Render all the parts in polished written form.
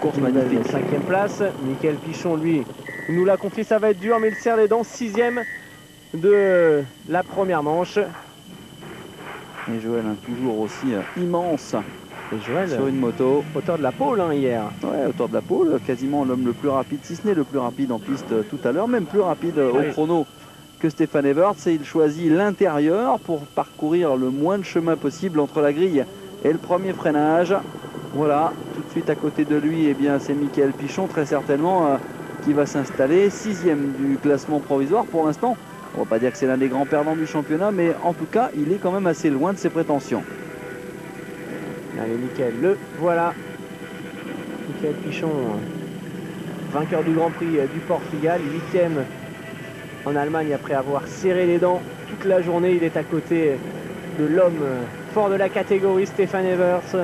course magnifique. 5e place. Mickaël Pichon, lui, nous l'a confié, ça va être dur, mais il serre les dents. 6e de la première manche. Et Joël, toujours aussi immense. Et Joël, sur une moto. Auteur de la pole hier. Ouais, auteur de la pole, quasiment l'homme le plus rapide, si ce n'est le plus rapide en piste tout à l'heure, même plus rapide au chrono que Stéphane Everts. Et il choisit l'intérieur pour parcourir le moins de chemin possible entre la grille et le premier freinage. Voilà, tout de suite à côté de lui, eh bien, c'est Mickaël Pichon, très certainement, qui va s'installer 6e du classement provisoire pour l'instant. On va pas dire que c'est l'un des grands perdants du championnat, mais en tout cas, il est quand même assez loin de ses prétentions. Allez, Mickaël, le voilà. Mickaël Pichon, vainqueur du Grand Prix du Portugal, 8e en Allemagne après avoir serré les dents toute la journée. Il est à côté de l'homme fort de la catégorie, Stéphane Everts.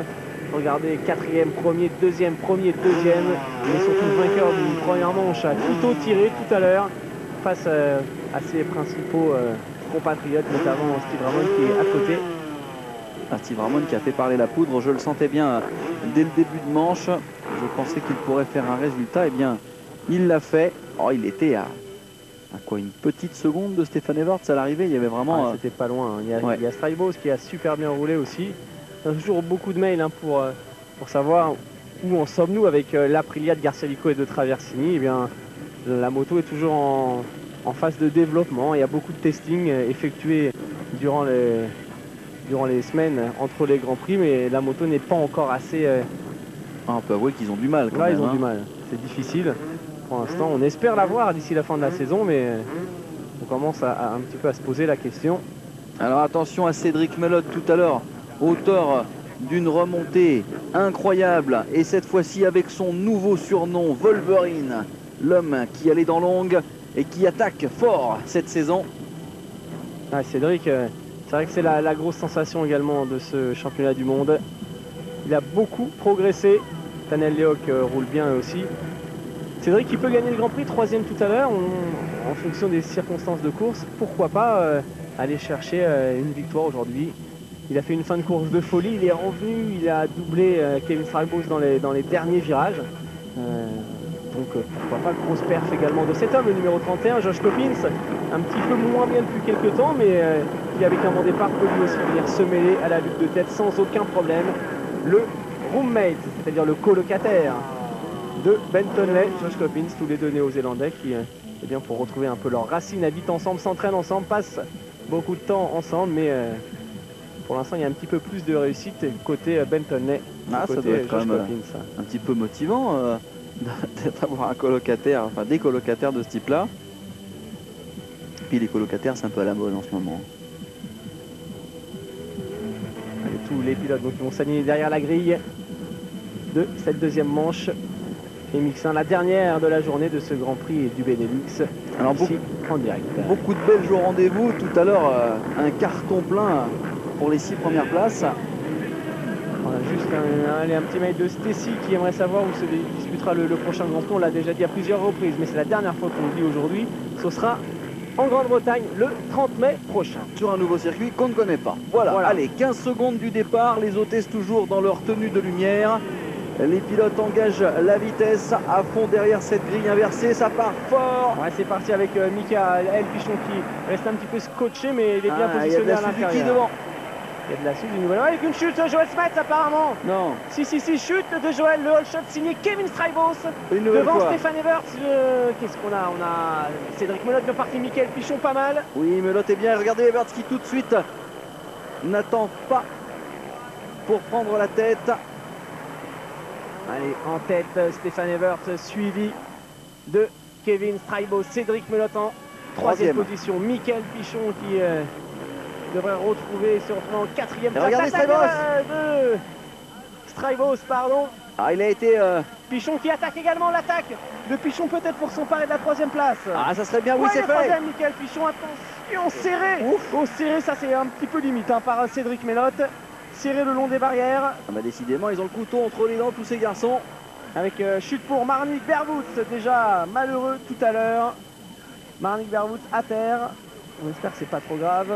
Regardez, 4e, premier, 2e, premier, 2e. Il est surtout vainqueur d'une première manche à couteau tiré tout à l'heure face à ses principaux compatriotes, notamment Steve Ramon qui est à côté. Steve Ramon qui a fait parler la poudre, je le sentais bien dès le début de manche. Je pensais qu'il pourrait faire un résultat, et bien il l'a fait. Oh, il était à quoi, une petite seconde de Stéphane Everts à l'arrivée. Il y avait vraiment... C'était pas loin. Il y a Strybos qui a super bien roulé aussi. On a toujours beaucoup de mails pour savoir où en sommes-nous avec l'Aprilia de Garcialico et de Traversini. Eh bien, la moto est toujours en phase de développement. Il y a beaucoup de testing effectué durant les semaines entre les Grands Prix, mais la moto n'est pas encore assez... on peut avouer qu'ils ont du mal quand même. Ils ont du mal. C'est difficile. Pour l'instant, on espère l'avoir d'ici la fin de la saison, mais on commence un petit peu à se poser la question. Alors attention à Cédric Melotte tout à l'heure, auteur d'une remontée incroyable, et cette fois-ci avec son nouveau surnom Wolverine, l'homme qui allait dans l'ongle et qui attaque fort cette saison. Cédric, c'est vrai que c'est la grosse sensation également de ce championnat du monde. Il a beaucoup progressé. Tanel Leoc roule bien aussi. Cédric qui peut gagner le Grand Prix, 3e tout à l'heure, en fonction des circonstances de course. Pourquoi pas aller chercher une victoire aujourd'hui. Il a fait une fin de course de folie, il est revenu, il a doublé Kevin Strybos dans les derniers virages. Donc pourquoi pas, grosse perf également de cet homme, le numéro 31, Josh Coppins, un petit peu moins bien depuis quelques temps, mais qui avec un bon départ peut lui aussi venir se mêler à la lutte de tête sans aucun problème. Le roommate, c'est-à-dire le colocataire de Ben Tonley, Josh Coppins, tous les deux néo-zélandais qui, eh bien, pour retrouver un peu leurs racines, habitent ensemble, s'entraînent ensemble, passent beaucoup de temps ensemble, mais pour l'instant il y a un petit peu plus de réussite côté Ben Tonley, ça doit être quand même un petit peu motivant d'avoir un colocataire, enfin des colocataires de ce type-là. Puis les colocataires, c'est un peu à la mode en ce moment. Allez, tous les pilotes donc, vont s'aligner derrière la grille de cette deuxième manche. Et Mixin, la dernière de la journée de ce Grand Prix du Benelux. Alors ici, en direct. Beaucoup de belles jours rendez-vous. Tout à l'heure, un carton plein pour les 6 premières places. On a juste un petit mail de Stacy qui aimerait savoir où se disputera le prochain Grand Prix. On l'a déjà dit à plusieurs reprises, mais c'est la dernière fois qu'on le dit aujourd'hui. Ce sera en Grande-Bretagne le 30 mai prochain. Sur un nouveau circuit qu'on ne connaît pas. Voilà. Allez, 15 secondes du départ. Les hôtesses toujours dans leur tenue de lumière. Les pilotes engagent la vitesse à fond derrière cette grille inversée. Ça part fort. Ouais, c'est parti avec Mickaël Pichon qui reste un petit peu scotché, mais il est bien positionné à l'intérieur. Devant. Il y a de la suite du nouvel. Avec une chute de Joël Smets apparemment. Non. Si, chute de Joël. Le all shot signé Kevin Strybos. Devant Stéphane Everts. Qu'est-ce qu'on a? On a Cédric Melotte de partie, Mickaël Pichon pas mal. Oui, Melotte est bien. Regardez Everts qui tout de suite n'attend pas pour prendre la tête. Allez, en tête, Stéphane Everts suivi de Kevin Strybos. Cédric Melotte en 3e position. Mickaël Pichon qui devrait se retrouver en 4e place. Regardez Strybos, pardon. Il a été... Pichon qui attaque également, l'attaque de Pichon peut-être pour s'emparer de la 3e place. Ça serait bien, oui, c'est fait. Mickaël Pichon, attention, serré. Serré, ça c'est un petit peu limite par Cédric Melotte. Serré le long des barrières. Décidément, ils ont le couteau entre les dents, tous ces garçons. Avec chute pour Marnik Bervoets, déjà malheureux tout à l'heure. Marnik Bervoets à terre. On espère que c'est pas trop grave.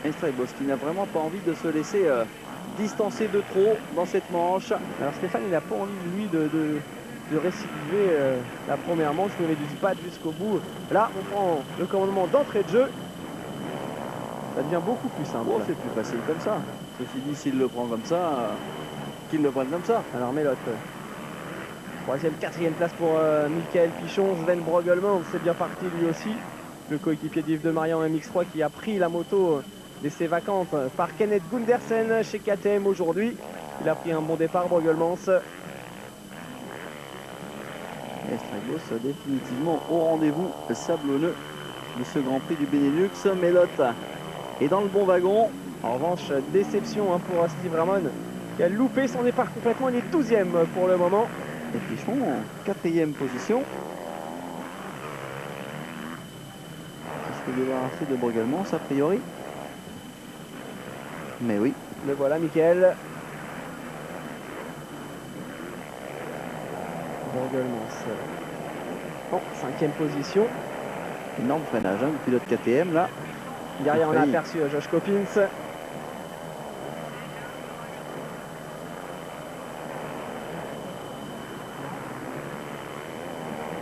Et Strybos qui n'a vraiment pas envie de se laisser distancé de trop dans cette manche. Alors Stéphane, il n'a pas envie, lui, de récidiver la première manche où il avait dû se battre jusqu'au bout. Là, on prend le commandement d'entrée de jeu. Ça devient beaucoup plus simple. Oh, c'est plus facile comme ça. Ceci dit, s'il le prend comme ça, qu'il le prenne comme ça. Alors Mélotte, 3e, 4e place pour Michael Pichon. Sven Brogelmans, c'est bien parti lui aussi. Le coéquipier d'Yves de Maria en MX3 qui a pris la moto laissée vacante par Kenneth Gundersen chez KTM aujourd'hui. Il a pris un bon départ, Brogelmans. Et Strybos définitivement au rendez-vous sablonneux de ce Grand Prix du Benelux. Mélotte est dans le bon wagon. En revanche, déception pour Steve Ramon qui a loupé son départ complètement. Il est 12e pour le moment. Et Pichon en 4e position. Qui se fait débarrasser de Brogelmans a priori. Mais oui. Le voilà, Michael. Brogelmans en 5e position. Énorme freinage, le pilote KTM là. Derrière, on a aperçu Josh Coppins.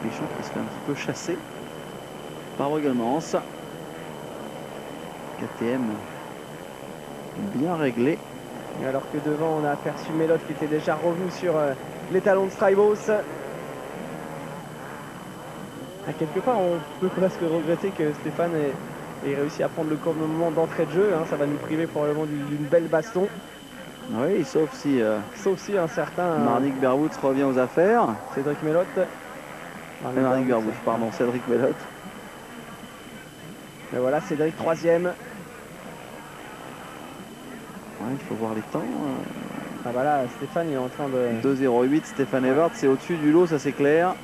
Pichon qui se fait un petit peu chasser par Brogelmans. KTM bien réglé. Et alors que devant, on a aperçu Mélotte qui était déjà revenu sur les talons de Strybos. À quelque part, on peut presque regretter que Stéphane ait réussi à prendre le commandement d'entrée de jeu. Ça va nous priver probablement d'une belle baston. Oui, sauf si un certain Marnik Berwoods revient aux affaires. Cédric Mélotte. Marnik Berwoods, pardon, Cédric Mélotte. Et voilà, Cédric 3e. Ouais, il faut voir les temps. Ah bah là, Stéphane il est en train de... 2,08, Stéphane Everts, c'est au-dessus du lot, ça c'est clair.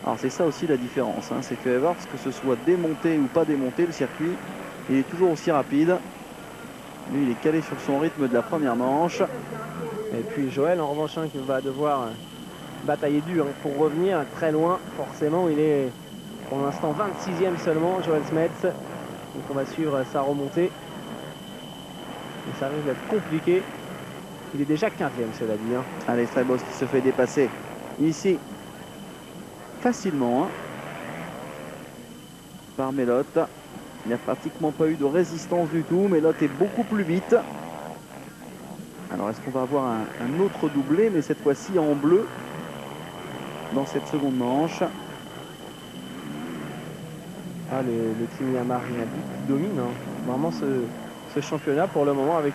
Alors c'est ça aussi la différence, c'est que Everts, que ce soit démonté ou pas démonté, le circuit, il est toujours aussi rapide. Lui, il est calé sur son rythme de la première manche. Et puis Joël, en revanche, qui va devoir batailler dur pour revenir très loin. Forcément, il est pour l'instant 26e seulement, Joël Smets. Donc on va suivre sa remontée. Et ça risque d'être compliqué. Il est déjà 15e, cela dit. Allez, Strybos qui se fait dépasser ici facilement par Mélotte. Il n'y a pratiquement pas eu de résistance du tout. Mélotte est beaucoup plus vite. Alors est-ce qu'on va avoir un autre doublé, mais cette fois-ci en bleu dans cette seconde manche. Le team Yamaha qui domine vraiment ce championnat pour le moment avec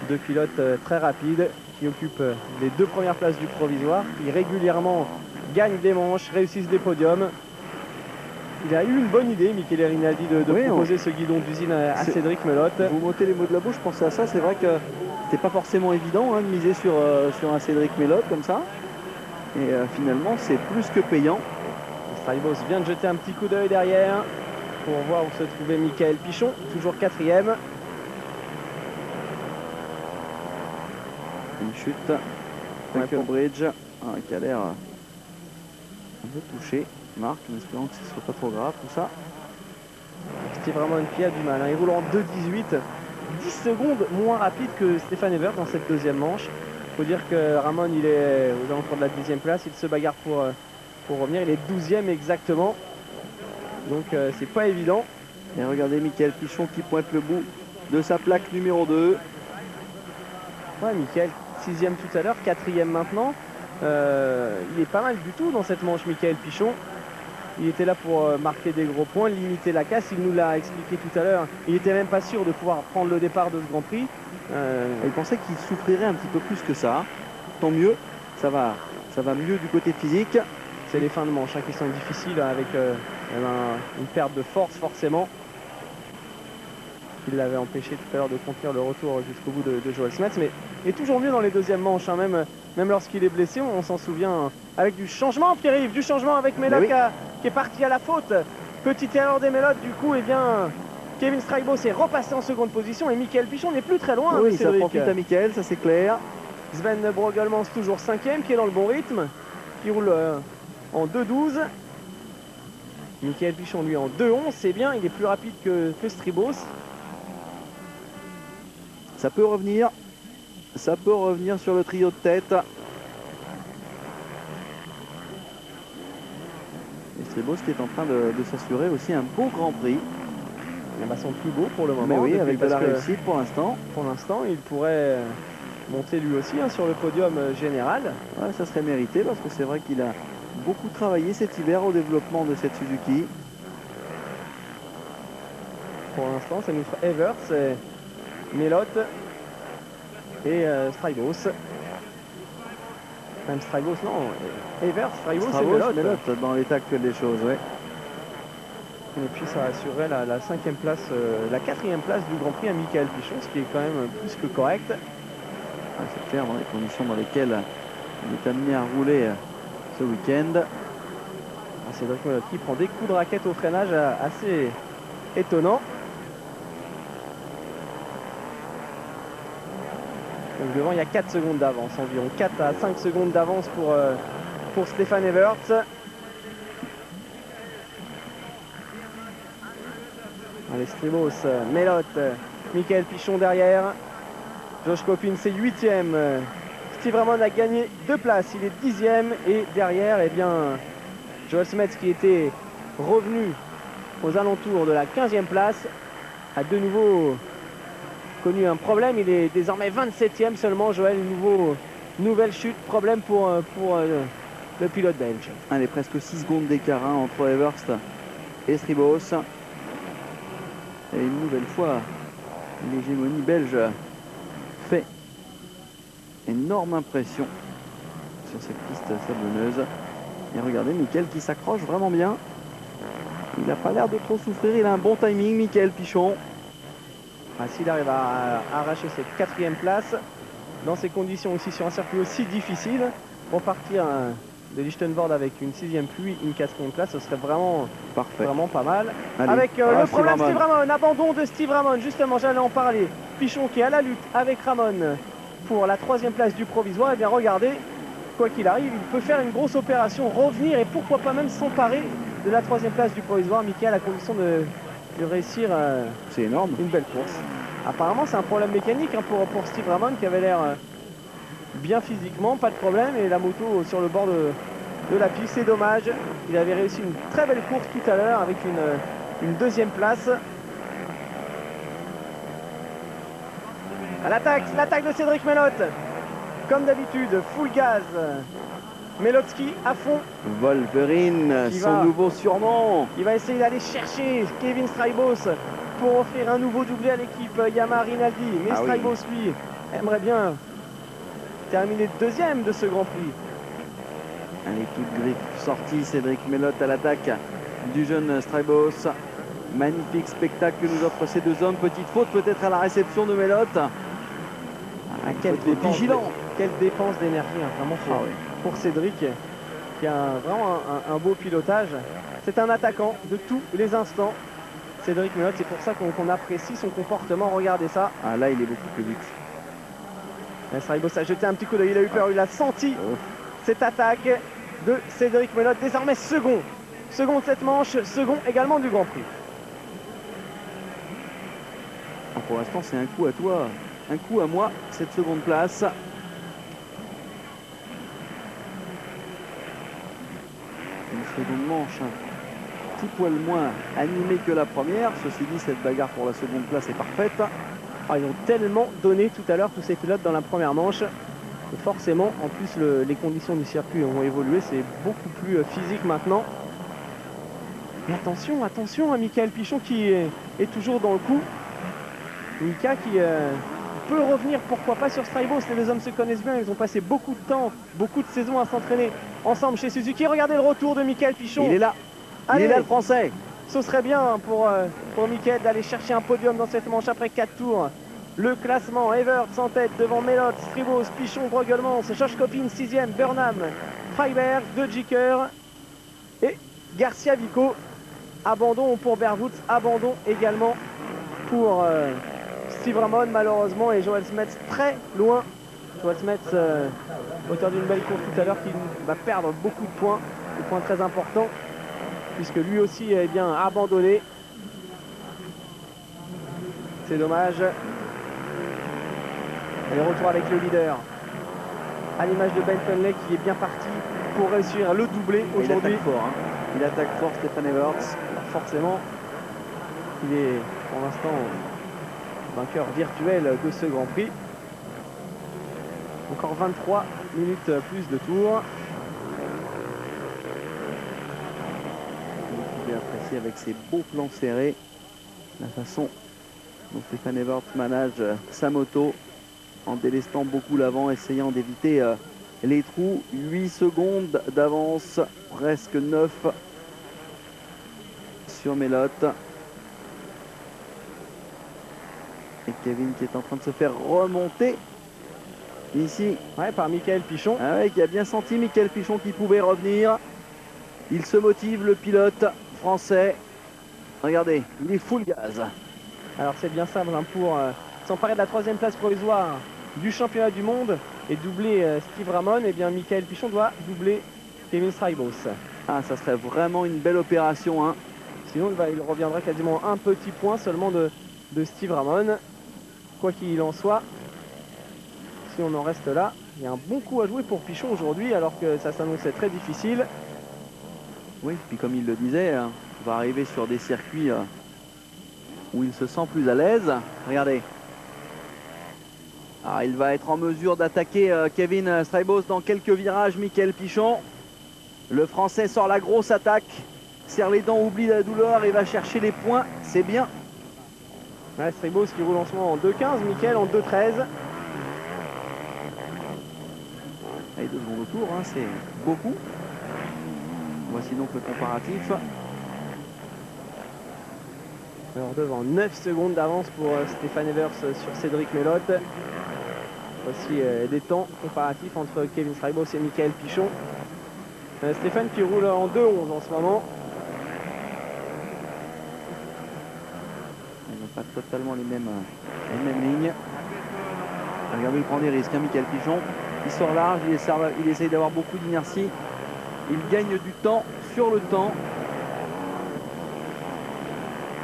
deux pilotes très rapides qui occupent les 2 premières places du provisoire, qui régulièrement gagnent des manches, réussissent des podiums. Il a eu une bonne idée, Michele Rinaldi, de proposer ce guidon d'usine à Cédric Mélotte. Vous m'ôtez les mots de la bouche, je pensais à ça. C'est vrai que c'était pas forcément évident de miser sur un Cédric Mélotte comme ça. Et finalement, c'est plus que payant. Strybos vient de jeter un petit coup d'œil derrière pour voir où se trouvait Michael Pichon, toujours 4e. Une chute. Michael Bridge qui a l'air un peu touché. Marc, en espérant que ce ne soit pas trop grave tout ça. C'était vraiment une qui a du mal. Il roule en 2,18. 10 secondes moins rapide que Stéphane Evert dans cette deuxième manche. Il faut dire que Ramon, il est aux alentours de la 10e place. Il se bagarre pour revenir. Il est 12e exactement. Donc c'est pas évident. Et regardez Michael Pichon qui pointe le bout de sa plaque numéro 2. Ouais, Michael, 6e tout à l'heure, 4e maintenant. Il est pas mal du tout dans cette manche, Michael Pichon. Il était là pour marquer des gros points, limiter la casse. Il nous l'a expliqué tout à l'heure. Il n'était même pas sûr de pouvoir prendre le départ de ce Grand Prix. Il pensait qu'il souffrirait un petit peu plus que ça. Tant mieux, ça va mieux du côté physique. C'est les fins de manche qui sont difficiles avec une perte de force forcément. Il l'avait empêché tout à l'heure de contenir le retour jusqu'au bout de Joël Smets. Mais il est toujours mieux dans les deuxièmes manches, même lorsqu'il est blessé, on s'en souvient. Avec du changement, Pierre-Yves, du changement avec Mélotte qui est parti à la faute. Petite erreur des Mélottes, du coup, Kevin Strybos est repassé en seconde position et Michael Pichon n'est plus très loin. Oui, ça profite à Michael, ça c'est clair. Sven Brogelmans toujours 5e, qui est dans le bon rythme, qui roule en 2,12. Michael Pichon, lui, en 2,11, c'est bien, il est plus rapide que Strybos. Ça peut revenir. Ça peut revenir sur le trio de tête. Et Stribos qui est en train de s'assurer aussi un beau Grand Prix. Son plus beau pour le moment. Mais oui, avec de la réussite pour l'instant. Pour l'instant, il pourrait monter lui aussi sur le podium général. Ouais, ça serait mérité parce que c'est vrai qu'il a beaucoup travaillé cet hiver au développement de cette Suzuki. Pour l'instant, ça nous fera Everts, Melotte et Stribos. Même Stribos, non. Everts, Stribos et Melotte dans l'état actuel des choses, ouais. Et puis ça assurerait la 5e place, la 4e place du Grand Prix à Michael Pichon, ce qui est quand même plus que correct. C'est clair dans les conditions dans lesquelles il est amené à rouler ce week-end. Cédric Melotte qui prend des coups de raquette au freinage assez étonnant. Donc devant, il y a 4 secondes d'avance environ. 4 à 5 secondes d'avance pour Stéphane Everts. Allez, Stribos, Melotte, Michael Pichon derrière. Josh Coppin, c'est 8e. Steve Ramon a gagné 2 places, il est 10e. Et derrière, eh bien, Joel Smets qui était revenu aux alentours de la 15e place a de nouveau connu un problème. Il est désormais 27e seulement. Joel, nouvelle chute, problème pour le pilote belge. Allez, presque 6 secondes d'écart entre Everts et Stribos. Et une nouvelle fois, l'hégémonie belge fait énorme impression sur cette piste sablonneuse. Et regardez, Michael qui s'accroche vraiment bien. Il n'a pas l'air de trop souffrir. Il a un bon timing, Michael Pichon. S'il arrive à arracher cette 4e place, dans ces conditions aussi, sur un circuit aussi difficile, pour partir de Lichtenvoorde avec une 6e puis une 4e place, ce serait vraiment parfait, vraiment pas mal. Allez. Avec le problème Steve Ramon, abandon de Steve Ramon, justement j'allais en parler. Pichon qui est à la lutte avec Ramon pour la 3e place du provisoire. Et bien regardez, quoi qu'il arrive, il peut faire une grosse opération, revenir et pourquoi pas même s'emparer de la 3e place du provisoire. Michael, à condition de réussir c'est énorme, une belle course. Apparemment c'est un problème mécanique pour Steve Ramon qui avait l'air bien physiquement, pas de problème, et la moto sur le bord de la piste, c'est dommage. Il avait réussi une très belle course tout à l'heure avec une 2e place. À l'attaque de Cédric Melotte, comme d'habitude, full gaz. Melotski à fond. Wolverine, son nouveau surnom. Il va essayer d'aller chercher Kevin Stribos pour offrir un nouveau doublé à l'équipe Yamaha Rinaldi. Mais Stribos, lui, aimerait bien terminer 2e de ce Grand Prix. Allez, toute griffe sortie, Cédric Melotte à l'attaque du jeune Stribos. Magnifique spectacle que nous offrent ces deux hommes. Petite faute peut-être à la réception de Melotte. Quelle dépense d'énergie, vraiment pour Cédric, qui a vraiment un beau pilotage. C'est un attaquant de tous les instants. Cédric Melotte, c'est pour ça qu'on apprécie son comportement. Regardez ça. Là, il est beaucoup plus vite. Stribos a jeté un petit coup d'œil, il a eu peur, il a senti cette attaque de Cédric Melotte. Désormais second de cette manche, second également du Grand Prix. Pour l'instant, c'est un coup à toi, un coup à moi, cette seconde place. Une seconde manche un petit poil moins animée que la première. Ceci dit, cette bagarre pour la seconde place est parfaite. Ils ont tellement donné tout à l'heure tous ces pilotes dans la première manche. Et forcément, en plus, les conditions du circuit ont évolué. C'est beaucoup plus physique maintenant. Mais attention à Michael Pichon qui est toujours dans le coup. Mika qui peut revenir, pourquoi pas, sur Stribos. Les deux hommes se connaissent bien, ils ont passé beaucoup de temps, beaucoup de saisons à s'entraîner ensemble chez Suzuki. Regardez le retour de Michael Pichon. Il est là. Il est là, le Français. Ce serait bien pour Michael d'aller chercher un podium dans cette manche après 4 tours. Le classement, Everts en tête devant Melotte, Stribos, Pichon, Broglemans, Josh Coppin 6e, Burnham, Freiberg, De Gicker et Garcia Vico. Abandon pour Berwoods, abandon également pour Steve Ramon malheureusement, et Joel Smets très loin. Joel Smets, auteur d'une belle course tout à l'heure, qui va perdre beaucoup de points, des points très importants, puisque lui aussi est bien abandonné. C'est dommage. Et retour avec le leader. À l'image de Ben Conley qui est bien parti pour réussir le doublé aujourd'hui. Il attaque fort, hein. Il attaque fort, Stefan Everts. Alors forcément, il est pour l'instant vainqueur virtuel de ce Grand Prix. Encore 23 minutes plus de tour. Vous pouvez apprécier avec ses beaux plans serrés la façon dont Stefan Everts manage sa moto en délestant beaucoup l'avant, essayant d'éviter les trous. 8 secondes d'avance, presque 9 sur Melotte. Et Kevin qui est en train de se faire remonter ici. Ouais, par Michael Pichon. Ah ouais, qui a bien senti Michael Pichon qui pouvait revenir. Il se motive, le pilote français. Regardez, il est full gaz. Alors c'est bien simple hein, pour s'emparer de la 3e place provisoire du championnat du monde et doubler Steve Ramon. Et bien Michael Pichon doit doubler Kevin Strijbos. Ah, ça serait vraiment une belle opération, hein. Sinon il reviendrait quasiment un petit point seulement de Steve Ramon. Quoi qu'il en soit, si on en reste là, il y a un bon coup à jouer pour Pichon aujourd'hui alors que ça s'annonçait très difficile. Oui, puis comme il le disait, on va arriver sur des circuits où il se sent plus à l'aise. Regardez. Ah, il va être en mesure d'attaquer Kevin Strijbos dans quelques virages. Michael Pichon. Le Français sort la grosse attaque. Serre les dents, oublie la douleur et va chercher les points. C'est bien. Ouais, Strijbos qui roule en ce moment en 2.15, Michael en 2.13. Allez, 2 secondes au tour, hein, c'est beaucoup. Voici donc le comparatif. Alors devant 9 secondes d'avance pour Stefan Everts sur Cédric Melotte. Voici des temps comparatifs entre Kevin Strijbos et Michael Pichon. Stéphane qui roule en 2.11 en ce moment. Ils n'ont pas totalement les mêmes lignes. Regardez, il prend des risques, hein, Michael Pichon. Il sort large, il essaye d'avoir beaucoup d'inertie. Il gagne du temps sur le temps.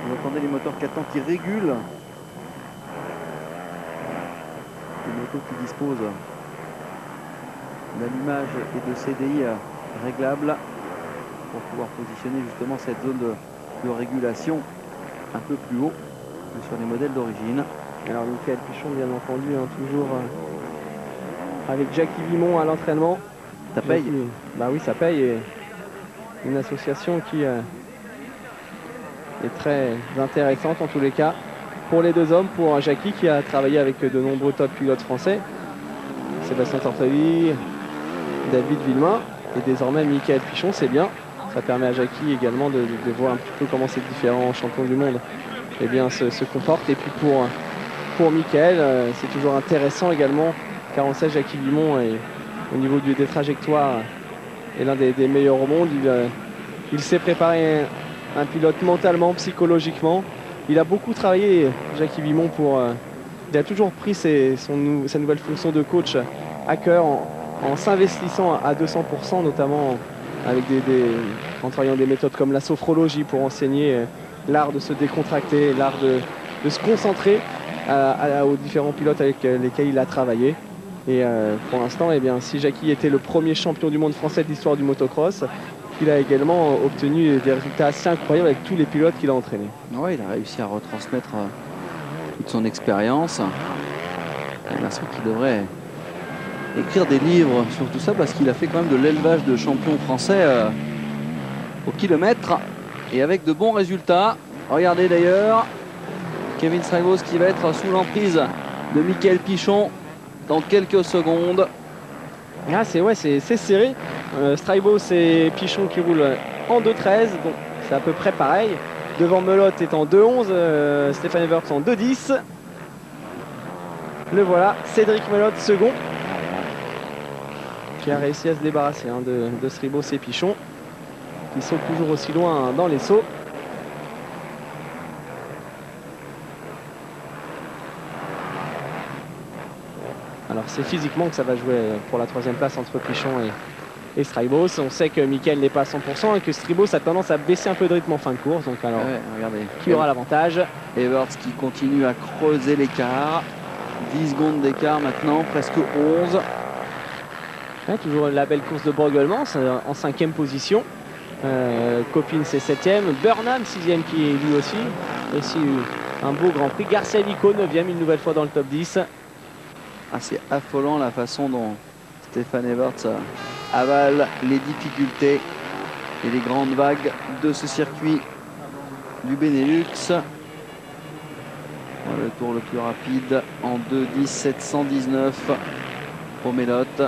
Vous entendez les moteurs 4 temps qui régulent. Les motos qui disposent d'allumage et de CDI réglables pour pouvoir positionner justement cette zone de régulation un peu plus haut que sur les modèles d'origine. Alors Michael Pichon bien entendu hein, toujours avec Jackie Vimon à l'entraînement. Ça paye. Bah oui, ça paye. Et une association qui est très intéressante en tous les cas pour les deux hommes, pour Jackie qui a travaillé avec de nombreux top pilotes français, Sébastien Tortoli, David Villemain et désormais Michael Pichon. C'est bien, ça permet à Jackie également de voir un petit peu comment ces différents champions du monde se comportent. Et puis pour Michael, c'est toujours intéressant également car on sait Jackie Vimon est au niveau des trajectoires est l'un des meilleurs au monde. Il s'est préparé un pilote mentalement, psychologiquement. Il a beaucoup travaillé, Jackie Vimon, il a toujours pris sa nouvelle fonction de coach à cœur en s'investissant à 200%, notamment en travaillant des méthodes comme la sophrologie pour enseigner l'art de se décontracter, l'art de se concentrer aux différents pilotes avec lesquels il a travaillé. Et pour l'instant, si Jackie était le premier champion du monde français de l'histoire du motocross, il a également obtenu des résultats assez incroyables avec tous les pilotes qu'il a entraînés. Oui, il a réussi à retransmettre toute son expérience. J'ai l'impression qu'il devrait écrire des livres sur tout ça parce qu'il a fait quand même de l'élevage de champions français au kilomètre et avec de bons résultats. Regardez d'ailleurs Kevin Strijbos qui va être sous l'emprise de Michael Pichon dans quelques secondes. Ah, c'est serré. Strijbos et Pichon qui roulent en 2.13, donc c'est à peu près pareil. Devant Melotte est en 2.11, Stefan Everts en 2.10. Le voilà, Cédric Melotte second, qui a réussi à se débarrasser de Strijbos et Pichon, qui sont toujours aussi loin dans les sauts. Alors c'est physiquement que ça va jouer pour la 3e place entre Pichon et Strijbos. On sait que Michael n'est pas à 100% et que Strijbos a tendance à baisser un peu de rythme en fin de course. Donc alors, ouais, regardez, qui aura l'avantage? Everts qui continue à creuser l'écart. 10 secondes d'écart maintenant, presque 11. Ouais, toujours la belle course de Broglemans en 5e position. Copine c'est 7e. Burnham 6e qui est lui aussi. Ici un beau Grand Prix. Garcia Lico 9e une nouvelle fois dans le top 10. Ah, c'est affolant la façon dont Stefan Everts avale les difficultés et les grandes vagues de ce circuit du Benelux. Le tour le plus rapide en 2:10.719 pour Mélotte.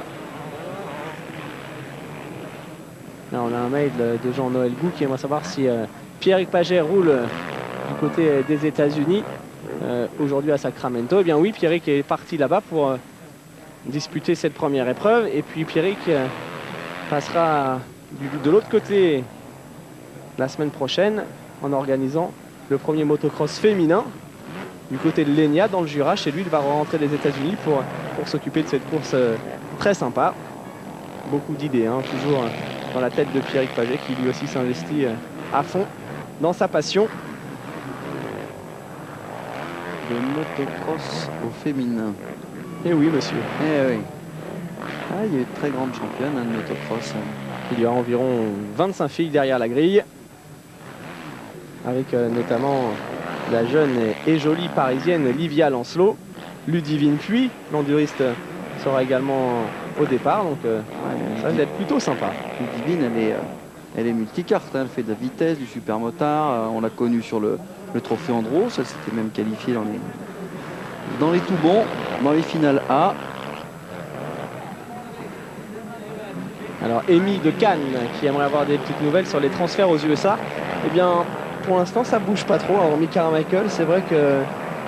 Là, on a un mail de Jean-Noël Gou qui aimerait savoir si Pierrick Paget roule du côté des États-Unis aujourd'hui à Sacramento. Eh bien oui, Pierrick est parti là-bas pour disputer cette première épreuve. Et puis Pierrick passera de l'autre côté la semaine prochaine en organisant le premier motocross féminin du côté de l'Enia dans le Jura. Chez lui, il va rentrer des États-Unis pour s'occuper de cette course très sympa. Beaucoup d'idées, hein, toujours dans la tête de Pierrick Paget qui lui aussi s'investit à fond dans sa passion. Le motocross au féminin. Et oui, monsieur. Eh oui. Ah, il y a une très grande championne de motocross. Il y a environ 25 filles derrière la grille, avec notamment la jeune et jolie parisienne Livia Lancelot. Ludivine Puy, l'enduriste, sera également au départ, donc ça va être plutôt sympa. Ludivine, elle est multicarte, hein. Elle fait de la vitesse, du supermotard. On l'a connue sur le trophée Andros. Elle s'était même qualifiée dans les tout bons, dans les finales A. Alors Amy de Cannes qui aimerait avoir des petites nouvelles sur les transferts aux USA. Eh bien pour l'instant ça bouge pas trop, hormis Carmichael. C'est vrai que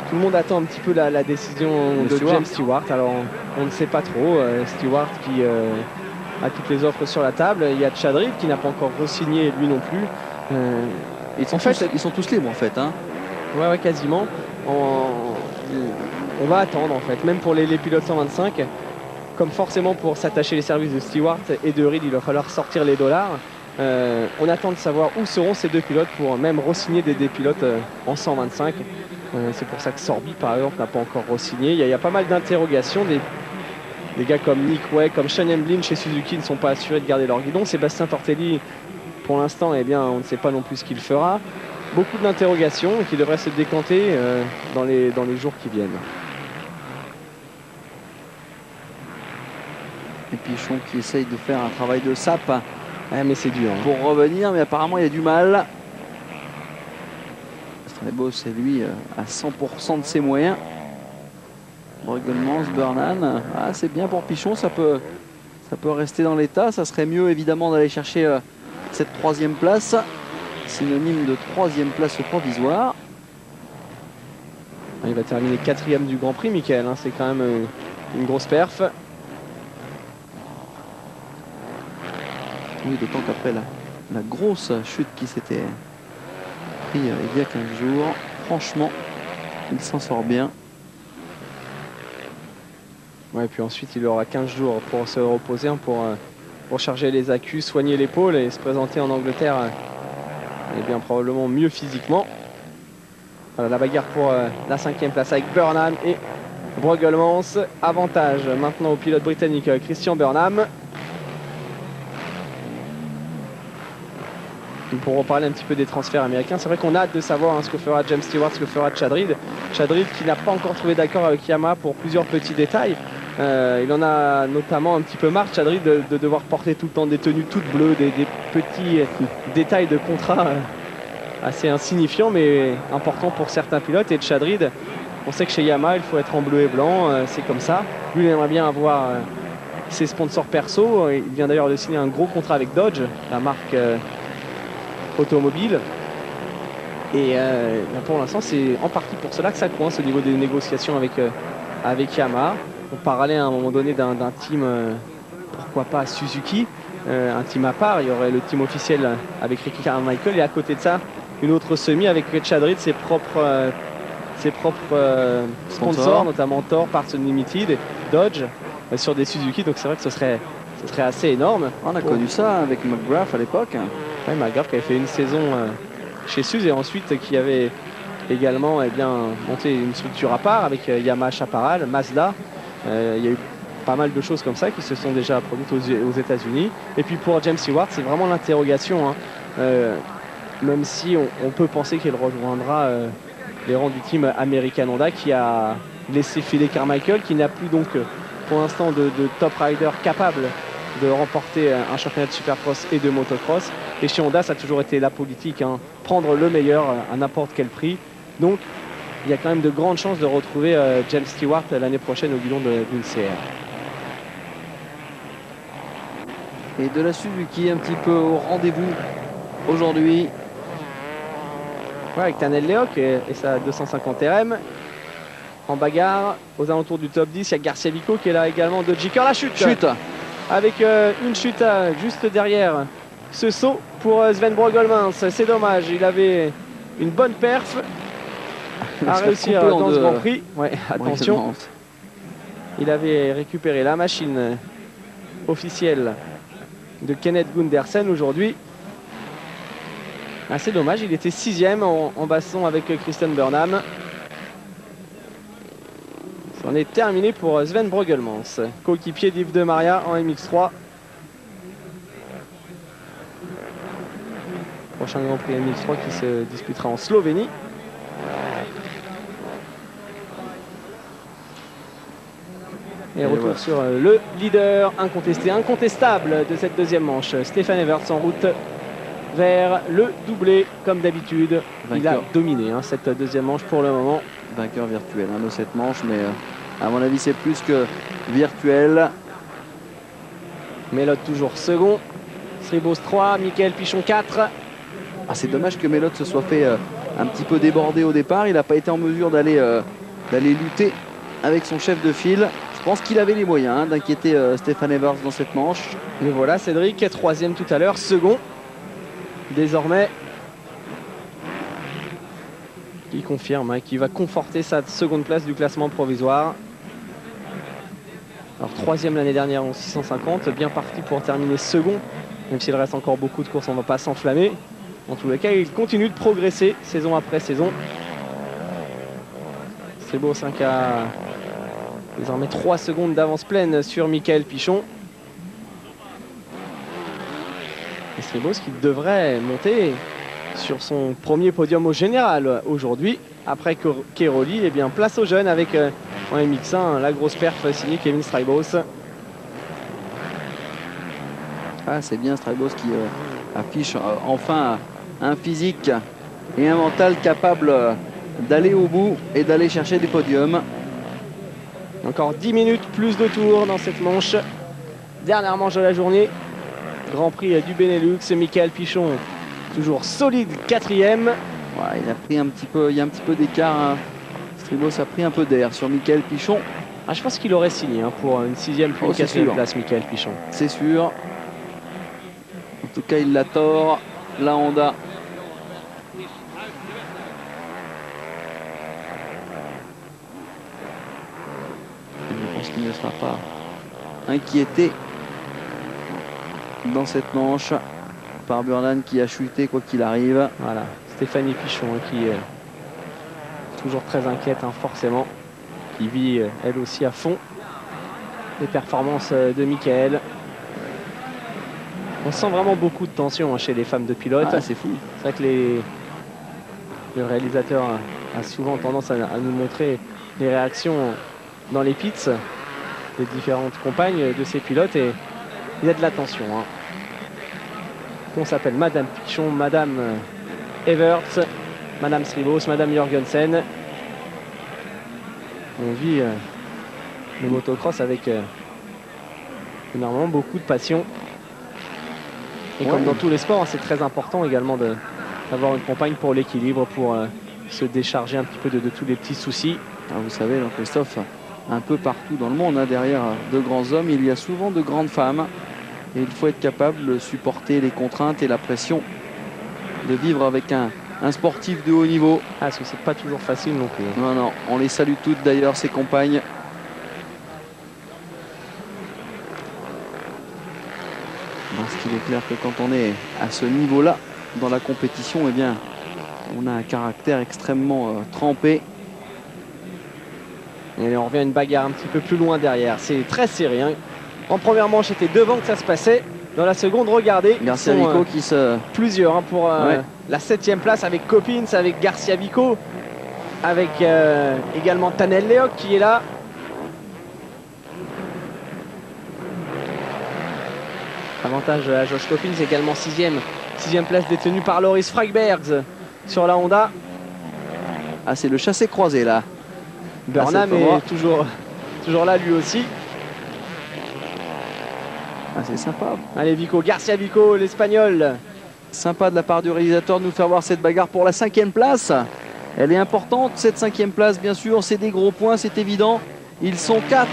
tout le monde attend un petit peu la décision de James Stewart. Alors on ne sait pas trop. Stewart qui a toutes les offres sur la table. Il y a Chad Reed qui n'a pas encore re-signé lui non plus. Ils sont tous libres en fait. Hein. Ouais, quasiment. On va attendre en fait, même pour les pilotes 125. Comme forcément pour s'attacher les services de Stewart et de Reed, il va falloir sortir les dollars. On attend de savoir où seront ces deux pilotes pour même re-signer des pilotes en 125. C'est pour ça que Sorby par exemple n'a pas encore re-signé. Il y a pas mal d'interrogations. Des gars comme Nick Way, comme Sean Emblin chez Suzuki ne sont pas assurés de garder leur guidon. Sébastien Tortelli, pour l'instant, eh bien, on ne sait pas non plus ce qu'il fera. Beaucoup d'interrogations qui devraient se décanter dans les jours qui viennent. Et Pichon qui essaye de faire un travail de sape. Ouais, mais c'est dur. Hein. Pour revenir, mais apparemment il y a du mal. Strebos, c'est lui à 100% de ses moyens. Bruggelmans, Burnham. Ah, c'est bien pour Pichon, ça peut rester dans l'état. Ça serait mieux évidemment d'aller chercher cette 3e place. Synonyme de 3e place provisoire. Il va terminer 4e du Grand Prix, Michael. Hein. C'est quand même une grosse perf. Oui, d'autant qu'après la grosse chute qui s'était pris il y a 15 jours, franchement, il s'en sort bien. Ouais, et puis ensuite, il aura 15 jours pour se reposer, hein, pour charger les accus, soigner l'épaule et se présenter en Angleterre et bien probablement mieux physiquement. Voilà, la bagarre pour la 5e place avec Burnham et Bruggelmans. Avantage maintenant au pilote britannique Christian Burnham. Pour reparler un petit peu des transferts américains, c'est vrai qu'on a hâte de savoir ce que fera James Stewart, ce que fera Chad Reed. Chad Reed qui n'a pas encore trouvé d'accord avec Yamaha pour plusieurs petits détails. Il en a notamment un petit peu marre, Chad Reed, de devoir porter tout le temps des tenues toutes bleues, des petits détails de contrat assez insignifiants mais importants pour certains pilotes. Et Chad Reed, on sait que chez Yamaha il faut être en bleu et blanc, c'est comme ça. Lui il aimerait bien avoir ses sponsors perso. Il vient d'ailleurs de signer un gros contrat avec Dodge, la marque automobile. Et pour l'instant c'est en partie pour cela que ça coince au niveau des négociations avec Yamaha. On parlait à un moment donné d'un team, pourquoi pas Suzuki, un team à part. Il y aurait le team officiel avec Ricky Carmichael et à côté de ça une autre semi avec Chad Reed, ses propres sponsors, notamment Thor, Parts Unlimited, Dodge, sur des Suzuki. Donc c'est vrai que ce serait assez énorme. On a connu ça avec McGrath à l'époque. Ouais, McGrath qui avait fait une saison chez Suze et ensuite qui avait également monté une structure à part avec Yamaha Chaparral, Mazda. Il y a eu pas mal de choses comme ça qui se sont déjà produites aux États-Unis. Et puis pour James Stewart, c'est vraiment l'interrogation. Même si on peut penser qu'il rejoindra les rangs du team American Honda qui a laissé filer Carmichael, qui n'a plus donc pour l'instant de top rider capable de remporter un championnat de supercross et de motocross. Et chez Honda, ça a toujours été la politique, prendre le meilleur à n'importe quel prix. Donc il y a quand même de grandes chances de retrouver James Stewart l'année prochaine au guidon d'une CR. Et de la Suzuki un petit peu au rendez-vous aujourd'hui. Ouais, avec Tanel Leok et sa 250 RM. En bagarre, aux alentours du top 10, il y a Garcia Vico qui est là également de Jicker. La chute avec une chute juste derrière ce saut pour Sven Brogolmans. C'est dommage, il avait une bonne perf à réussir dans ce Grand Prix. Ouais, attention. Il avait récupéré la machine officielle de Kenneth Gundersen aujourd'hui. C'est dommage, il était 6e en baston avec Christian Burnham. C'en est terminé pour Sven Brogolmans, coéquipier d'Yves de Maria en MX3. Prochain Grand Prix MX3 qui se disputera en Slovénie. Et retour sur le leader incontesté, incontestable de cette deuxième manche. Stéphane Everts en route vers le doublé comme d'habitude. Il a dominé cette deuxième manche pour le moment. Vainqueur virtuel de cette manche, mais à mon avis c'est plus que virtuel. Melotte toujours second. Sribos 3, Michael Pichon 4. C'est dommage que Melotte se soit fait un petit peu déborder au départ. Il n'a pas été en mesure d'aller lutter avec son chef de file. Je pense qu'il avait les moyens d'inquiéter Stéphane Evers dans cette manche. Et voilà, Cédric, 3e tout à l'heure, second. Désormais, qui confirme, qui va conforter sa seconde place du classement provisoire. Alors 3e l'année dernière en 650, bien parti pour terminer second. Même s'il reste encore beaucoup de courses, on ne va pas s'enflammer. En tous les cas, il continue de progresser saison après saison. C'est beau, 5 à désormais 3 secondes d'avance pleine sur Michael Pichon. Et Stribos qui devrait monter sur son premier podium au général aujourd'hui. Après Keroli, place aux jeunes avec en MX1 la grosse perf signée Kevin Stribos. C'est bien Stribos qui affiche enfin un physique et un mental capable d'aller au bout et d'aller chercher des podiums. Encore 10 minutes plus de tours dans cette manche. Dernière manche de la journée. Grand Prix du Benelux. Michael Pichon toujours solide 4e. Il a pris un petit peu, il y a un petit peu d'écart. Stribos a pris un peu d'air sur Michael Pichon. Je pense qu'il aurait signé pour une 6e puis une 4e place, Michael Pichon. C'est sûr. En tout cas, il l'a tort. La Honda. Je pense qu'il ne sera pas inquiété dans cette manche par Burnham qui a chuté quoi qu'il arrive. Voilà, Stéphanie Pichon qui est toujours très inquiète forcément, qui vit elle aussi à fond les performances de Michael. On sent vraiment beaucoup de tension chez les femmes de pilote. C'est fou. C'est vrai que le réalisateur a souvent tendance à nous montrer les réactions dans les pits des différentes compagnes de ces pilotes et il y a de la tension. On s'appelle Madame Pichon, Madame Everts, Madame Stribos, Madame Jorgensen. On vit le motocross avec énormément beaucoup de passion. Et comme dans tous les sports, c'est très important également d'avoir une compagne pour l'équilibre, pour se décharger un petit peu de tous les petits soucis. Vous savez, Jean-Christophe, un peu partout dans le monde, derrière de grands hommes, il y a souvent de grandes femmes. Et il faut être capable de supporter les contraintes et la pression de vivre avec un sportif de haut niveau. Parce que c'est pas toujours facile non plus. Non, on les salue toutes d'ailleurs, ces compagnes. Parce qu'il est clair que quand on est à ce niveau-là dans la compétition, On a un caractère extrêmement trempé. Et on revient à une bagarre un petit peu plus loin derrière. C'est très serré, hein. En première manche, c'était devant que ça se passait. Dans la seconde, regardez. Garcia Vico qui se... Plusieurs, hein, pour la 7e place avec Coppins, avec Garcia Vico, avec également Tanel Leok qui est là. Avantage à Josh Coppins, également 6e place détenue par Loris Freibergs sur la Honda. Ah, c'est le chassé croisé là. Burnham est toujours là lui aussi. Ah, c'est sympa. Allez, Vico, Garcia Vico, l'Espagnol. Sympa de la part du réalisateur de nous faire voir cette bagarre pour la 5e place. Elle est importante, cette 5e place, bien sûr. C'est des gros points, c'est évident. Ils sont 4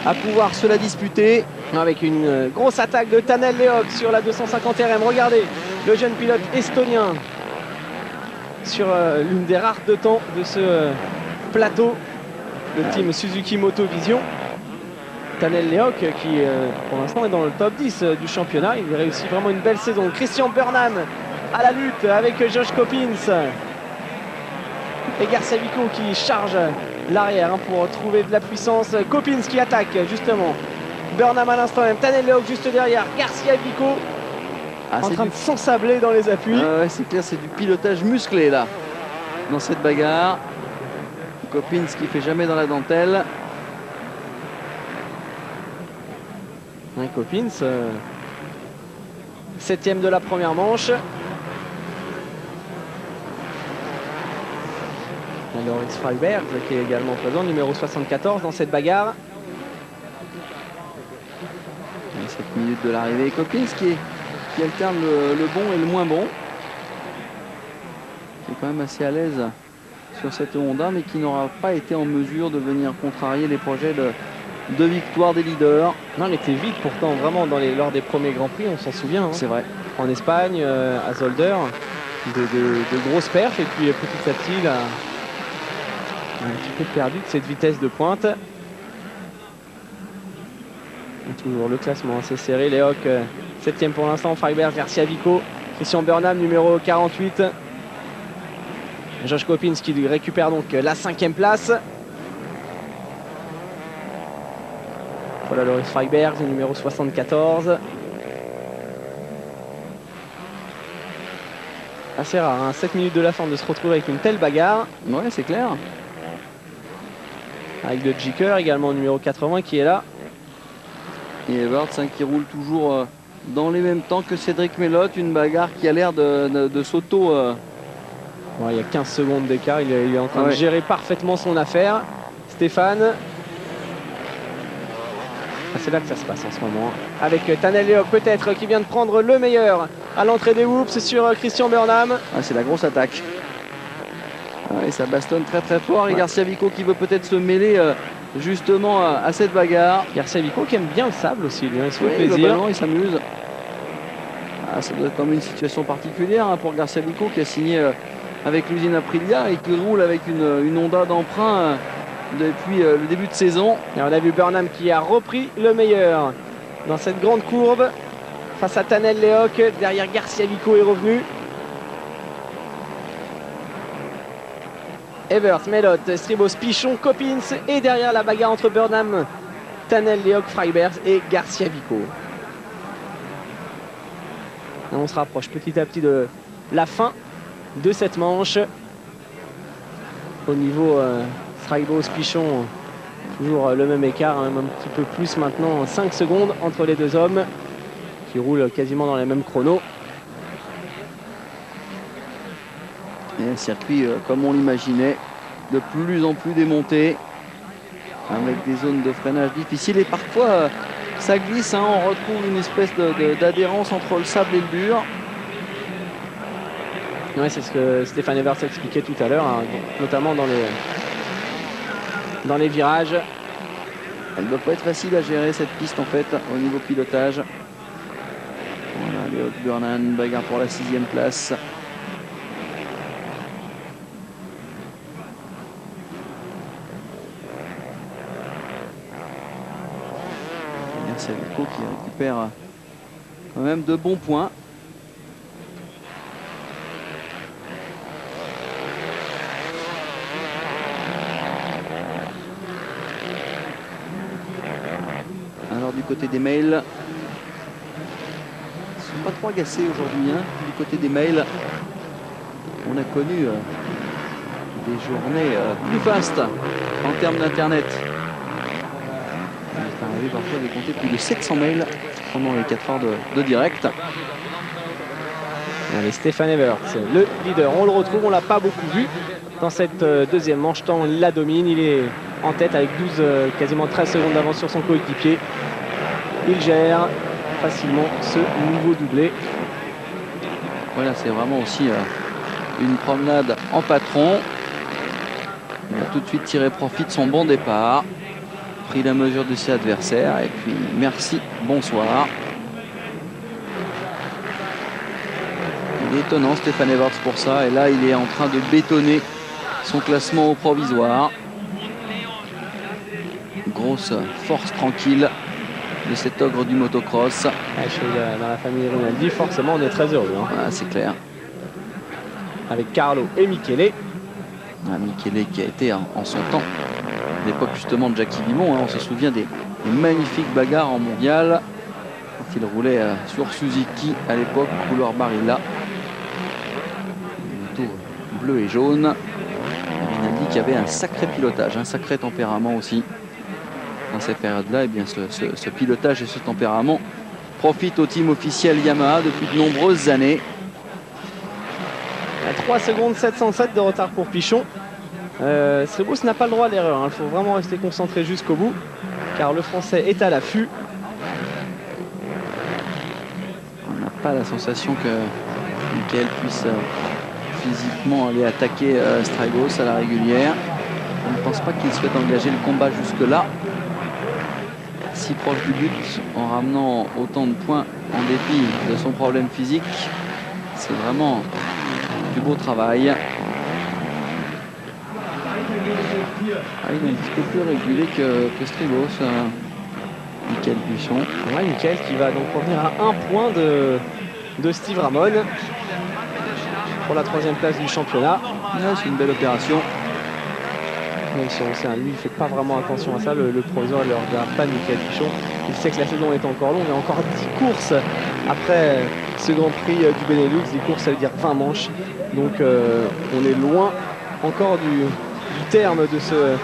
à pouvoir se la disputer. Avec une grosse attaque de Tanel Leok sur la 250 RM. Regardez, le jeune pilote estonien sur l'une des rares de temps de ce plateau. Le team Suzuki Moto Vision. Tanel Leok qui pour l'instant est dans le top 10 du championnat. Il réussit vraiment une belle saison. Christian Burnham à la lutte avec Josh Coppins. Et Garcia Vico qui charge l'arrière, hein, pour trouver de la puissance. Coppins qui attaque justement. Burnham à l'instant même. Tanel Leok juste derrière. Garcia Vico en train de s'ensabler dans les appuis. C'est clair, c'est du pilotage musclé là dans cette bagarre. Coppins qui fait jamais dans la dentelle. Coppins, 7e de la première manche. Loris Freiberg qui est également présent, numéro 74 dans cette bagarre. 7 minutes de l'arrivée. Coppins qui alterne le bon et le moins bon. Qui est quand même assez à l'aise sur cette Honda, mais qui n'aura pas été en mesure de venir contrarier les projets de victoire des leaders. Non, il était vite pourtant, vraiment, lors des premiers Grands Prix, on s'en souvient. Hein. C'est vrai. En Espagne, à Zolder, de grosses perfs, et puis petit à petit, il a un petit peu perdu de cette vitesse de pointe. Et toujours le classement assez serré. Leok, 7e pour l'instant, Freiberg, Garcia Vico, Christian Burnham, numéro 48. Josh Coppins qui récupère donc la 5e place. Voilà Loris Freiberg, numéro 74. Assez rare, hein, 7 minutes de la fin de se retrouver avec une telle bagarre. Ouais, c'est clair. Avec le Jicker également, numéro 80 qui est là. Et Everts, hein, qui roule toujours dans les mêmes temps que Cédric Melotte. Une bagarre qui a l'air de s'auto... Ouais, il y a 15 secondes d'écart, il est en train de gérer parfaitement son affaire. Stéphane. C'est là que ça se passe en ce moment. Avec Tanel Leok peut-être qui vient de prendre le meilleur à l'entrée des whoops sur Christian Burnham. Ah, c'est la grosse attaque. Et ça bastonne très très fort. Et Garcia Vico qui veut peut-être se mêler justement à cette bagarre. Garcia Vico qui aime bien le sable aussi, il se fait plaisir. Il s'amuse. Ah, ça doit être quand même une situation particulière, hein, pour Garcia Vico qui a signé avec l'usine Aprilia et qui roule avec une Honda d'emprunt depuis le début de saison. Et on a vu Burnham qui a repris le meilleur dans cette grande courbe face à Tanel Leok. Derrière, Garcia Vico est revenu. Evers, Melotte, Stribos, Pichon, Coppins. Et derrière, la bagarre entre Burnham, Tanel Leok, Freiberg et Garcia Vico. Et on se rapproche petit à petit de la fin de cette manche. Au niveau Stribos, Pichon, toujours le même écart, hein, même un petit peu plus maintenant, 5 secondes entre les deux hommes qui roulent quasiment dans les mêmes chronos. Et un circuit comme on l'imaginait, de plus en plus démonté, avec des zones de freinage difficiles. Et parfois, ça glisse, hein, on retrouve une espèce d'adhérence entre le sable et le dur. Ouais, c'est ce que Stéphane Evers expliquait tout à l'heure, hein, notamment dans les virages. Elle ne doit pas être facile à gérer cette piste en fait au niveau pilotage. Voilà, Leok Burnham, bagarre pour la 6e place. Garcia Vico qui récupère quand même de bons points. côté des mails. Ils ne sont pas trop agacés aujourd'hui, hein, du côté des mails. On a connu des journées plus vastes en termes d'internet. Il est arrivé parfois de compter plus de 700 mails pendant les 4 heures de direct. Allez, Stéphane Evert, le leader, on le retrouve, on l'a pas beaucoup vu dans cette deuxième manche, tant il la domine, il est en tête avec 12, quasiment 13 secondes d'avance sur son coéquipier. Il gère facilement ce nouveau doublé. Voilà, c'est vraiment aussi une promenade en patron. Il a tout de suite tiré profit de son bon départ, pris la mesure de ses adversaires et puis merci, bonsoir. Il est étonnant Stéphane Evert pour ça, et là il est en train de bétonner son classement au provisoire. Grosse force tranquille de cet ogre du motocross. Dans la famille Rinaldi, forcément on est très heureux. Hein. Voilà, c'est clair. Avec Carlo et Michele. Michele qui a été en son temps, à l'époque justement de Jackie Vimon, hein, on se souvient des magnifiques bagarres en mondial quand il roulait sur Suzuki à l'époque, couleur Barilla. Moto bleu et jaune. Rinaldi qui avait un sacré pilotage, un sacré tempérament aussi. Dans ces périodes-là, et bien ce pilotage et ce tempérament profitent au team officiel Yamaha depuis de nombreuses années. 3 secondes 707 de retard pour Pichon. Strebos n'a pas le droit à l'erreur. Il faut vraiment rester concentré jusqu'au bout, car le Français est à l'affût. On n'a pas la sensation que Michael puisse physiquement aller attaquer Strebos à la régulière. On ne pense pas qu'il souhaite engager le combat jusque-là. Si proche du but, en ramenant autant de points en dépit de son problème physique, c'est vraiment du beau travail. Il est un petit peu plus régulé que Strebos, Michael Pichon. Ouais, Michael qui va donc revenir à 1 point de Steve Ramon pour la 3e place du championnat. Ouais, c'est une belle opération. Même si on sait, lui, il ne fait pas vraiment attention à ça. Le proviseur ne le regarde pas, Michael Pichon. Il sait que la saison est encore longue. Il y a encore 10 courses après ce Grand Prix du Benelux. 10 courses, ça veut dire 20 manches. Donc on est loin encore du terme de ce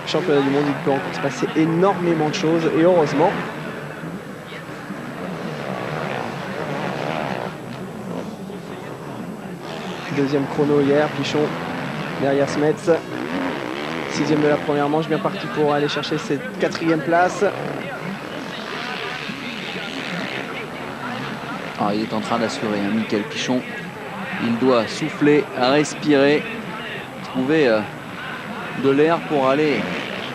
championnat du monde. Il peut encore se passer énormément de choses, et heureusement. Deuxième chrono hier, Pichon derrière Smets. 6e de la première manche, bien parti pour aller chercher cette 4e place. Il est en train d'assurer, hein, Michael Pichon. Il doit souffler, respirer, trouver de l'air pour aller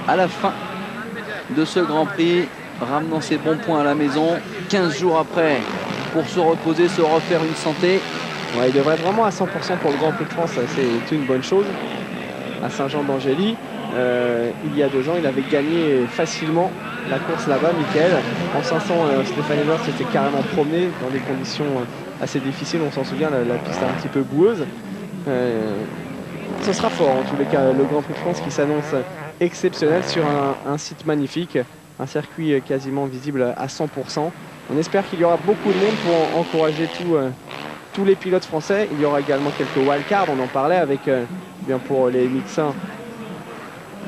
à la fin de ce Grand Prix, ramenant ses bons points à la maison. 15 jours après, pour se reposer, se refaire une santé. Ouais, il devrait être vraiment à 100% pour le Grand Prix de France, c'est une bonne chose. À Saint-Jean-d'Angély, il y a 2 ans, il avait gagné facilement la course là-bas, Michael. En 500, Stéphane Evert s'était carrément promené dans des conditions assez difficiles, on s'en souvient, la piste est un petit peu boueuse. Ce sera fort en tous les cas, le Grand Prix de France qui s'annonce exceptionnel sur un site magnifique, un circuit quasiment visible à 100%. On espère qu'il y aura beaucoup de monde pour encourager tous les pilotes français. Il y aura également quelques wildcards, on en parlait avec bien pour les MX1,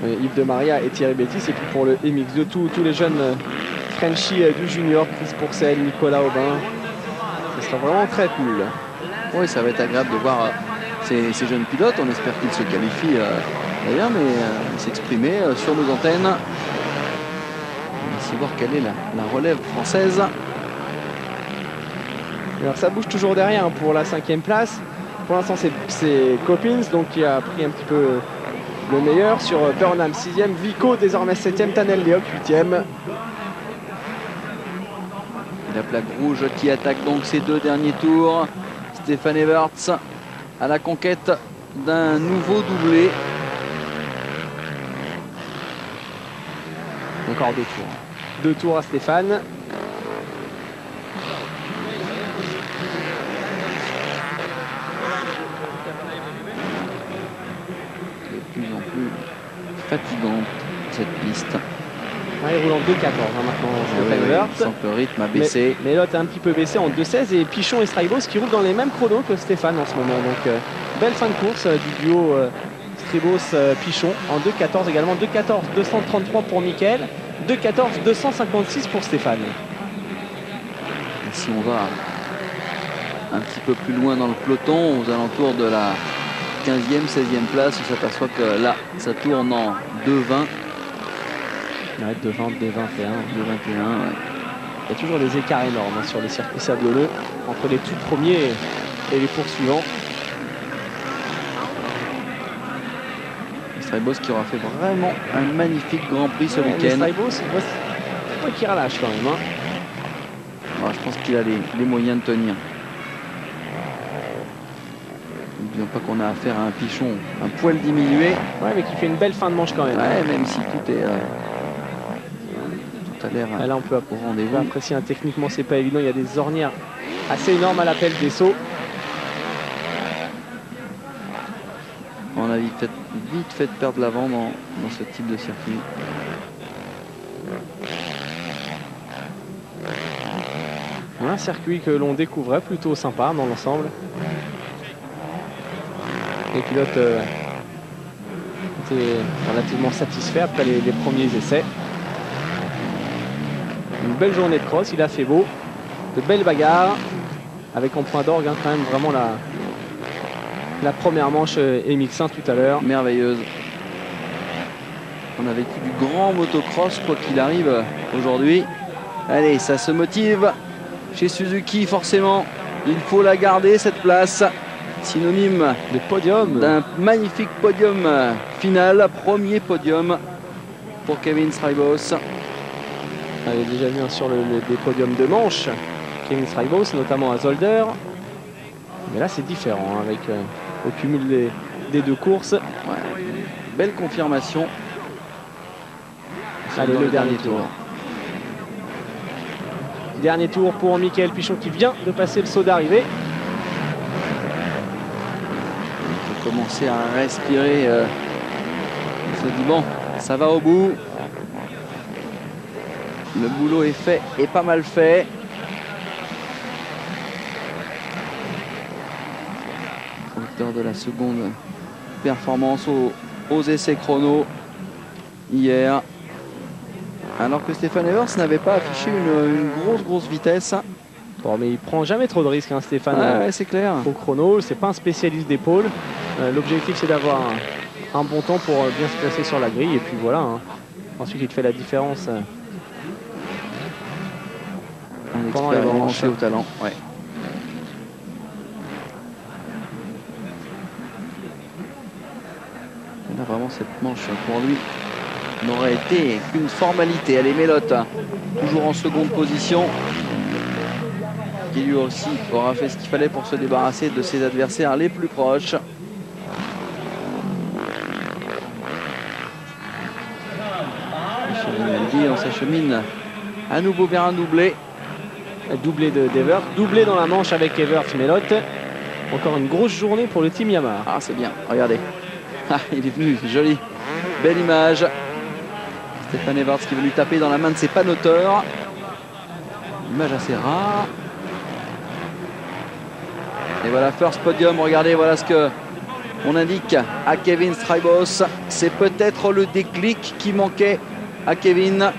Yves de Maria et Thierry Bétis, et puis pour le MX2, tous les jeunes Frenchies du junior, Chris Pourcel, Nicolas Aubin. Ce sera vraiment très cool. Oui, ça va être agréable de voir ces jeunes pilotes. On espère qu'ils se qualifient d'ailleurs, mais s'exprimer sur nos antennes. On va essayer de voir quelle est la relève française. Alors ça bouge toujours derrière pour la 5e place. Pour l'instant c'est Coppins donc qui a pris un petit peu le meilleur sur Burnham 6e, Vico désormais 7e, Tanel Leoc 8e. La plaque rouge qui attaque donc ces 2 derniers tours. Stéphane Evert à la conquête d'un nouveau doublé. Encore 2 tours. 2 tours à Stéphane. De plus en plus fatigante cette piste. Ouais, il roule en 2,14 maintenant. On sent que le rythme a baissé. Mais l'autre a un petit peu baissé en 2,16 et Pichon et Strybos qui roulent dans les mêmes chronos que Stéphane en ce moment. Donc belle fin de course du duo Strybos-Pichon en 2,14 également. 2,14 233 pour Mickaël, 2,14 256 pour Stéphane. Et si on va un petit peu plus loin dans le peloton, aux alentours de la 15e, 16e place, on s'aperçoit que là, ça tourne en 2,20. Ouais, 2,20, 2,21. 2,21, ouais. Il y a toujours des écarts énormes hein, sur les circuits sablonneux entre les tout premiers et les poursuivants. Strybos qui aura fait vraiment un magnifique Grand Prix ce week-end. Strybos, c'est pas qu'il relâche quand même. Hein. Ouais, je pense qu'il a les moyens de tenir. N'oublions pas qu'on a affaire à un Pichon un poil diminué. Ouais, mais qui fait une belle fin de manche quand même. Ouais, même si tout est... tout a l'air là, on peut au rendez-vous. apprécier hein, techniquement, c'est pas évident. Il y a des ornières assez énormes à l'appel des sauts. On a vite fait perdre l'avant dans ce type de circuit. Un circuit que l'on découvrait plutôt sympa dans l'ensemble. Les pilotes étaient relativement satisfaits après les premiers essais. Une belle journée de cross, il a fait beau. De belles bagarres. Avec en point d'orgue hein, quand même vraiment la première manche MX1 tout à l'heure. Merveilleuse. On a vécu du grand motocross quoi qu'il arrive aujourd'hui. Allez, ça se motive chez Suzuki forcément. Il faut la garder cette place. Synonyme de podium, d'un magnifique podium final, premier podium pour Kevin Strybos. On avait déjà vu hein, sur des podiums de manche Kevin Strybos, notamment à Zolder. Mais là c'est différent hein, avec au cumul des deux courses. Ouais, belle confirmation. Allez, le dernier tour. Dernier tour pour Mickaël Pichon qui vient de passer le saut d'arrivée. Commencer à respirer. On se dit bon, ça va au bout. Le boulot est fait et pas mal fait. Auteur de la seconde performance aux essais chrono hier. Alors que Stéphane Evers n'avait pas affiché une grosse vitesse. Bon, mais il prend jamais trop de risques, hein, Stéphane. Ouais, c'est clair. Au chrono, c'est pas un spécialiste d'épaule. L'objectif, c'est d'avoir un bon temps pour bien se placer sur la grille. Et puis voilà. Hein. Ensuite, il te fait la différence pendant les manches et au talent. Ouais. Et là, vraiment, cette manche pour lui n'aurait été qu'une formalité. Allez, Mélotte, toujours en seconde position, qui lui aussi aura fait ce qu'il fallait pour se débarrasser de ses adversaires les plus proches. On s'achemine à nouveau vers un doublé. Doublé d'Evert, doublé dans la manche avec Evert Mélotte. Encore une grosse journée pour le team Yamaha. Ah, c'est bien, regardez. Ah, il est venu, joli. Belle image. Stéphane Evers qui veut lui taper dans la main de ses panoteurs. Image assez rare. Et voilà, first podium. Regardez, voilà ce que on indique à Kevin Strybos. C'est peut-être le déclic qui manquait à Kevin.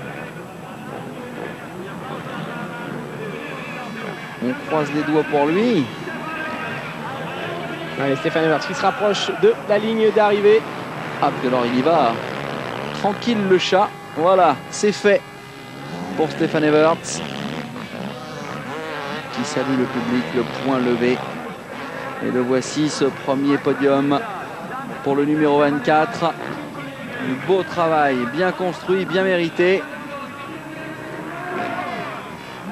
On croise les doigts pour lui. Allez, Stéphane Evers qui se rapproche de la ligne d'arrivée. Ah, puis alors il y va. Tranquille le chat. Voilà, c'est fait pour Stéphane Evers. Qui salue le public, le poing levé. Et le voici, ce premier podium pour le numéro 24. Un beau travail, bien construit, bien mérité.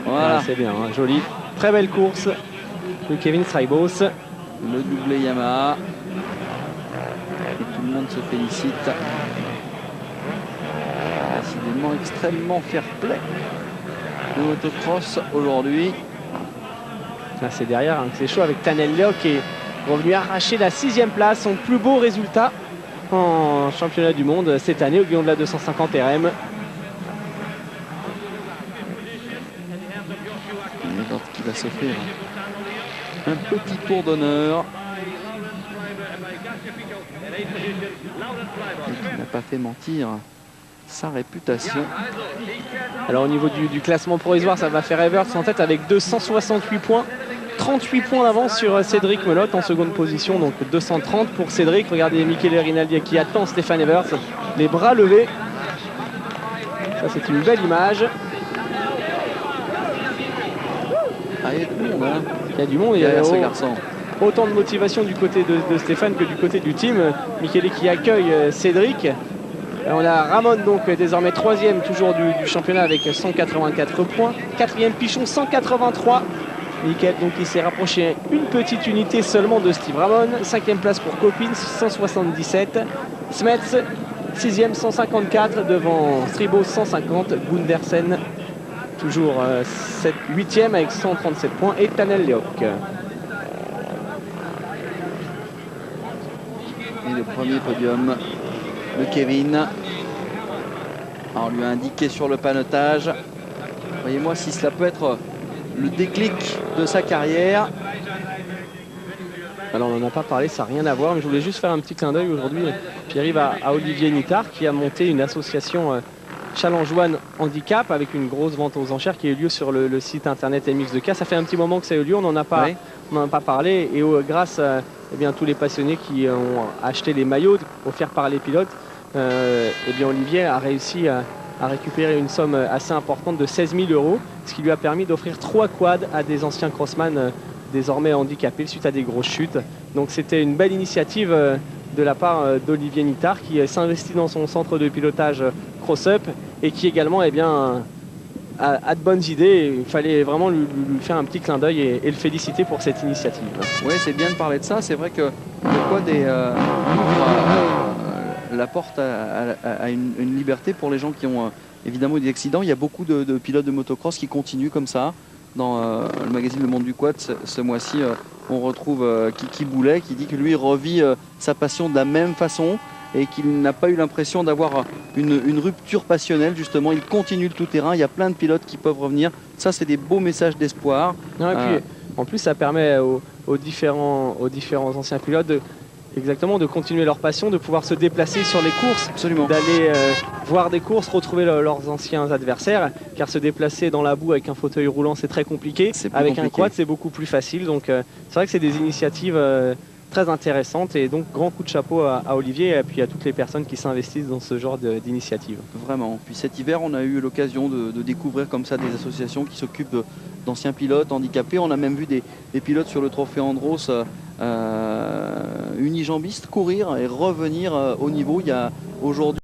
Voilà. Ah, c'est bien, hein, joli. Très belle course de Kevin Strybos. Le doublé Yamaha. Et tout le monde se félicite. Décidément extrêmement fair-play de motocross aujourd'hui. Là c'est derrière, hein, c'est chaud avec Tanel Leo qui est revenu arracher la 6e place, son plus beau résultat en championnat du monde cette année au Guillon de la 250 RM. Fanevert qui va s'offrir un petit tour d'honneur. Et qui n'a pas fait mentir sa réputation. Alors au niveau du classement provisoire, ça va faire Everts en tête avec 268 points. 38 points d'avance sur Cédric Melotte en seconde position, donc 230 pour Cédric. Regardez Michele Rinaldi qui attend Stéphane Everts, les bras levés. Ça c'est une belle image. Ah, il y a du monde, hein. Il y a du monde, il y a ce garçon. Autant de motivation du côté de Stéphane que du côté du team. Michele qui accueille Cédric. On a Ramon donc désormais 3e toujours du championnat avec 184 points. 4e Pichon 183. Michael donc il s'est rapproché une petite unité seulement de Steve Ramon. 5e place pour Copins 177. Smets 6e 154 devant Stribo 150. Gundersen toujours 8e avec 137 points et Tanel Leok. Et le premier podium de Kevin. Alors, on lui a indiqué sur le panotage. Voyez-moi si cela peut être le déclic de sa carrière. Alors on n'en a pas parlé, ça n'a rien à voir, mais je voulais juste faire un petit clin d'œil aujourd'hui. J'arrive à Olivier Nittard qui a monté une association Challenge One Handicap avec une grosse vente aux enchères qui a eu lieu sur le site internet MX2K. Ça fait un petit moment que ça a eu lieu, on n'en a pas parlé. Et grâce à tous les passionnés qui ont acheté les maillots offerts par les pilotes, Olivier a réussi à récupérer une somme assez importante de 16 000 €, ce qui lui a permis d'offrir 3 quads à des anciens crossman désormais handicapés suite à des grosses chutes. Donc c'était une belle initiative de la part d'Olivier Nittard qui s'investit dans son centre de pilotage Cross-Up et qui également a de bonnes idées. Il fallait vraiment lui faire un petit clin d'œil et le féliciter pour cette initiative. Oui, c'est bien de parler de ça. C'est vrai que le quad la porte à une liberté pour les gens qui ont évidemment eu des accidents. Il y a beaucoup de pilotes de motocross qui continuent comme ça. Dans le magazine Le Monde du Quad, ce mois-ci, on retrouve Kiki Boulet qui dit que lui revit sa passion de la même façon et qu'il n'a pas eu l'impression d'avoir une rupture passionnelle. Justement, il continue le tout-terrain. Il y a plein de pilotes qui peuvent revenir. Ça, c'est des beaux messages d'espoir. En plus, ça permet aux différents anciens pilotes de continuer leur passion, de pouvoir se déplacer sur les courses, d'aller voir des courses, retrouver leurs anciens adversaires, car se déplacer dans la boue avec un fauteuil roulant c'est très compliqué. Avec un quad c'est beaucoup plus facile, donc c'est vrai que c'est des initiatives très intéressantes et donc grand coup de chapeau à Olivier et puis à toutes les personnes qui s'investissent dans ce genre d'initiative. Vraiment, puis cet hiver on a eu l'occasion de découvrir comme ça des associations qui s'occupent d'anciens pilotes handicapés. On a même vu des pilotes sur le trophée Andros unijambistes courir et revenir au niveau. Il y a aujourd'hui